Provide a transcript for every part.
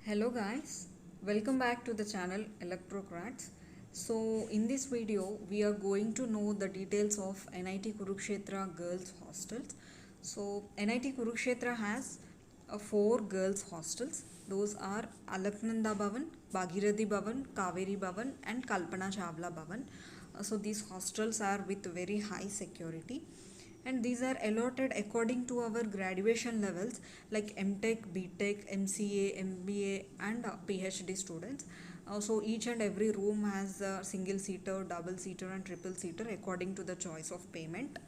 Hello guys, welcome back to the channel Electrocrats. So in this video we are going to know the details of NIT Kurukshetra girls hostels. So NIT Kurukshetra has four girls hostels. Those are Alaknanda Bhavan, Bhagirathi Bhavan, Kaveri Bhavan and Kalpana Chawla Bhavan. So these hostels are with very high security, and these are allotted according to our graduation levels like MTech, BTech, MCA, MBA and PhD students. So each and every room has a single seater, double seater and triple seater according to the choice of payment.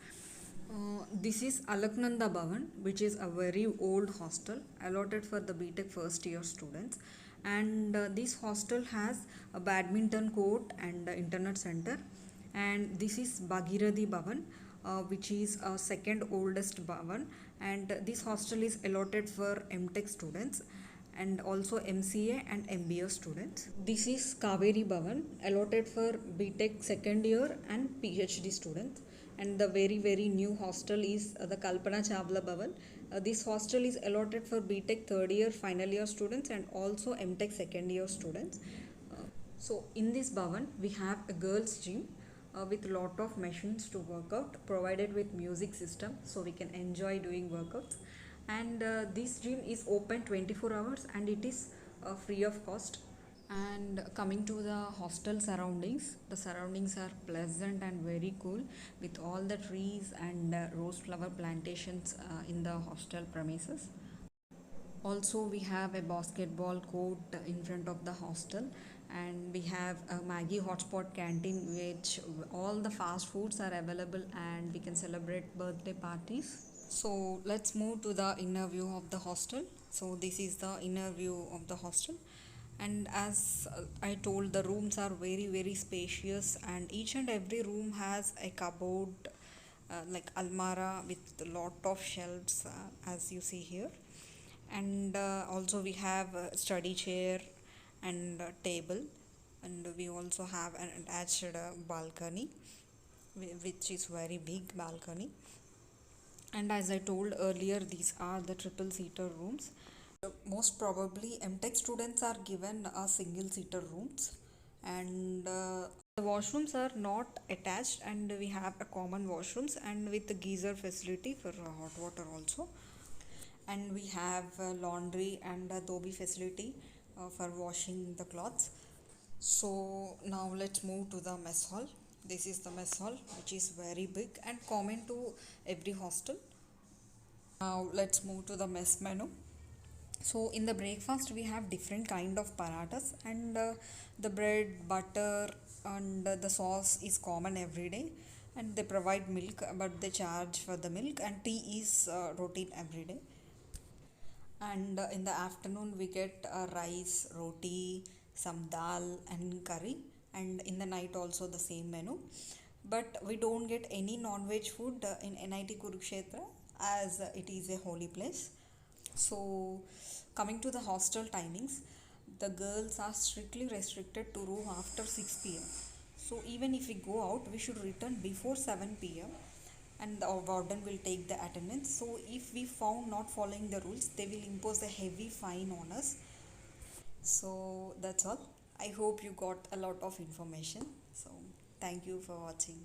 This is Alaknanda Bhavan, which is a very old hostel allotted for the BTech first year students. And this hostel has a badminton court and internet center. And this is Bhagirathi Bhavan, which is a second oldest Bhavan. And this hostel is allotted for MTech students and also MCA and MBA students. This is Kaveri Bhavan, allotted for BTech second year and PhD students. And the very new hostel is the Kalpana Chawla Bhavan. This hostel is allotted for BTech third year final year students and also MTech second year students. So in this Bhavan we have a girls gym with lot of machines to work out, provided with music system so we can enjoy doing workouts. And this gym is open 24 hours and it is free of cost. And coming to the hostel surroundings, the surroundings are pleasant and very cool with all the trees and rose flower plantations in the hostel premises. Also we have a basketball court in front of the hostel, and we have a Maggie hotspot canteen which all the fast foods are available and we can celebrate birthday parties. So let's move to the inner view of the hostel. So this is the inner view of the hostel, and as I told, the rooms are very spacious, and each and every room has a cupboard, like almara with a lot of shelves, as you see here. And also we have a study chair and a table, and we also have an attached balcony which is very big balcony. And as I told earlier, these are the triple seater rooms. Most probably MTech students are given a single seater rooms, and the washrooms are not attached, and we have a common washrooms and with the geyser facility for hot water also. And we have laundry and a dhobi facility for washing the clothes. So now let's move to the mess hall. This is the mess hall, which is very big and common to every hostel. Now let's move to the mess menu. So in the breakfast we have different kind of paratas, and the bread, butter and the sauce is common every day, and they provide milk but they charge for the milk, and tea is routine every day. And in the afternoon we get rice, roti, some dal and curry, and in the night also the same menu. But we don't get any non-veg food in NIT Kurukshetra, as it is a holy place. So coming to the hostel timings, the girls are strictly restricted to room after 6 p.m. So even if we go out, we should return before 7 p.m. and the warden will take the attendance. So if we found not following the rules, they will impose a heavy fine on us. So that's all. I hope you got a lot of information. So thank you for watching.